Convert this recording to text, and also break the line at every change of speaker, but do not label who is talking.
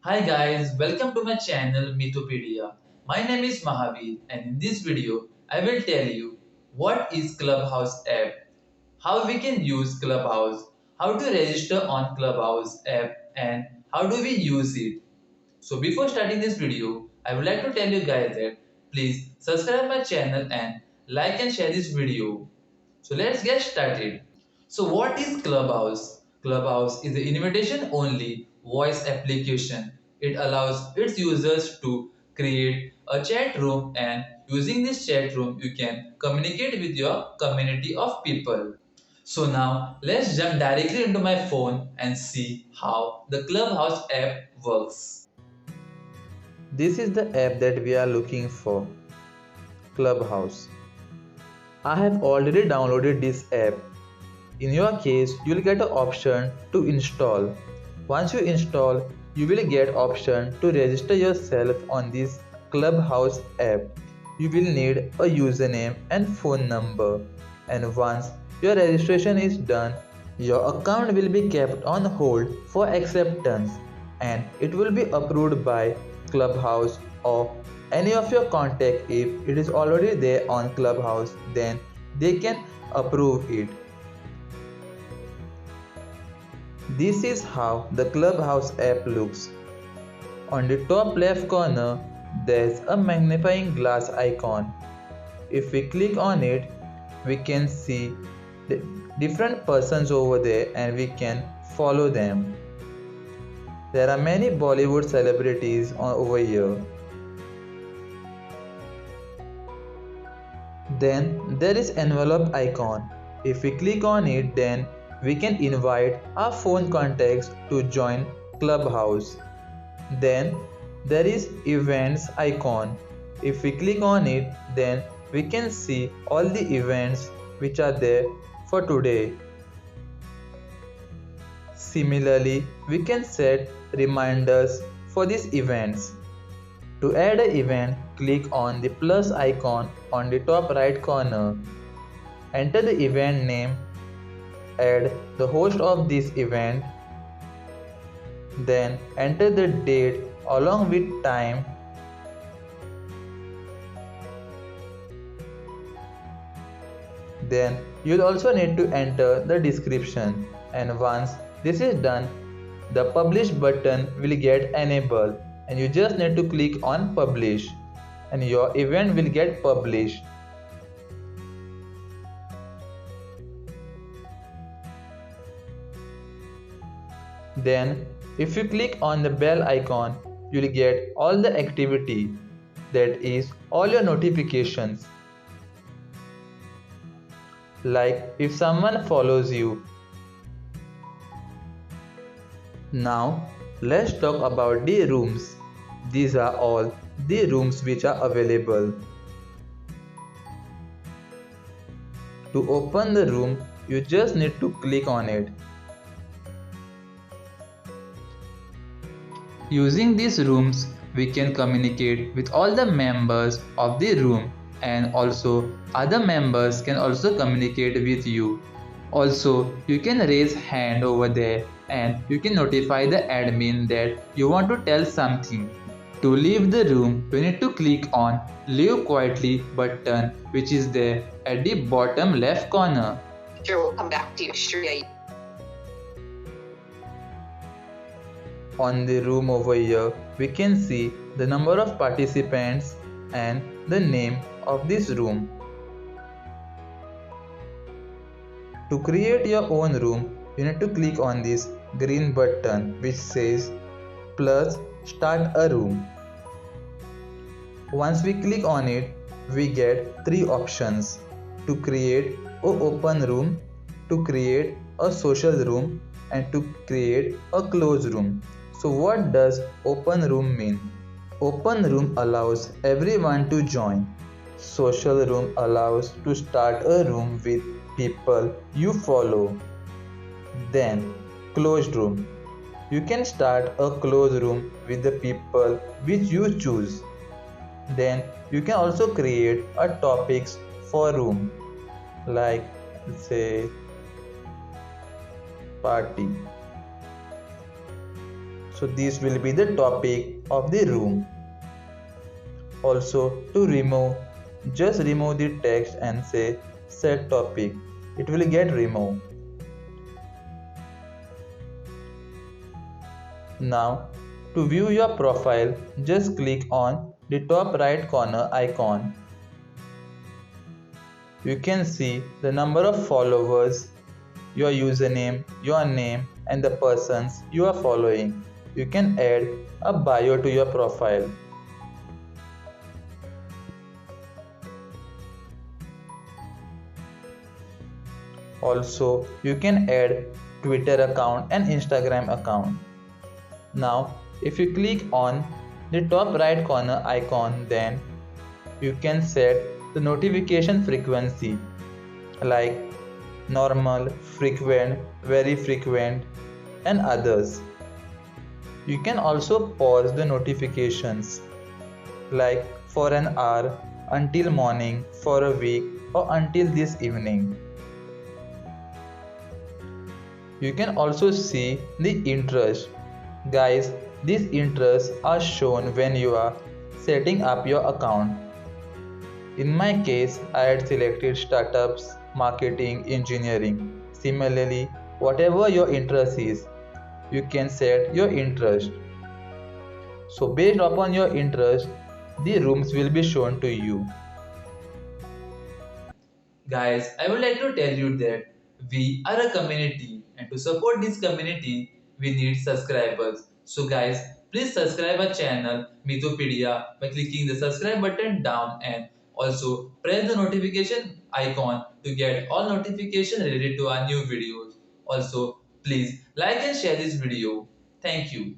Hi guys, welcome to my channel Mitopedia. My name is Mahavir and in this video I will tell you what is Clubhouse app, how we can use Clubhouse, how to register on Clubhouse app and how do we use it. So before starting this video, I would like to tell you guys that please subscribe my channel and like and share this video. So let's get started. So what is Clubhouse? Clubhouse is an invitation only voice application. It allows its users to create a chat room and using this chat room you can communicate with your community of people. So now let's jump directly into my phone and see how the Clubhouse app works.
This is the app that we are looking for, Clubhouse. I have already downloaded this app. In your case, you will get an option to install. Once you install, you will get option to register yourself on this Clubhouse app. You will need a username and phone number. And once your registration is done, your account will be kept on hold for acceptance and it will be approved by Clubhouse or any of your contact. If it is already there on Clubhouse, then they can approve it. This is how the Clubhouse app looks. On the top left corner, there's a magnifying glass icon. If we click on it, we can see the different persons over there and we can follow them. There are many Bollywood celebrities over here. Then there is envelope icon. If we click on it, then we can invite our phone contacts to join Clubhouse. Then there is events icon. If we click on it, then we can see all the events which are there for today. Similarly, we can set reminders for these events. To add an event, click on the plus icon on the top right corner. Enter the event name, add the host of this event, then enter the date along with time. Then you'll also need to enter the description, and once this is done, the publish button will get enabled and you just need to click on publish and your event will get published. Then if you click on the bell icon, you'll get all the activity, that is all your notifications. Like if someone follows you. Now let's talk about the rooms. These are all the rooms which are available. To open the room, you just need to click on it. Using these rooms, we can communicate with all the members of the room and also other members can also communicate with you. Also, you can raise hand over there and you can notify the admin that you want to tell something. To leave the room, you need to click on Leave Quietly button which is there at the bottom left corner.
Sure, we'll come back to you straight.
On the room over here, we can see the number of participants and the name of this room. To create your own room, you need to click on this green button which says plus start a room. Once we click on it, we get three options: to create or open room, to create a social room, and to create a closed room. So what does open room mean? Open room allows everyone to join. Social room allows to start a room with people you follow. Then closed room. You can start a closed room with the people which you choose. Then you can also create a topics for room, like say party. So this will be the topic of the room. Also, to remove, just remove the text and say set topic. It will get removed. Now, to view your profile, just click on the top right corner icon. You can see the number of followers, your username, your name, and the persons you are following. You can add a bio to your profile. Also, you can add Twitter account and Instagram account. Now, if you click on the top right corner icon, then you can set the notification frequency like normal, frequent, very frequent, and others. You can also pause the notifications like for an hour, until morning, for a week, or until this evening. You can also see the interest. Guys, these interests are shown when you are setting up your account. In my case, I had selected startups, marketing, engineering. Similarly, whatever your interest is, you can set your interest. So based upon your interest, the rooms will be shown to you.
Guys, I would like to tell you that we are a community, and to support this community, we need subscribers. So guys, please subscribe our channel Mitopedia by clicking the subscribe button down, and also press the notification icon to get all notifications related to our new videos. Also, please like and share this video. Thank you.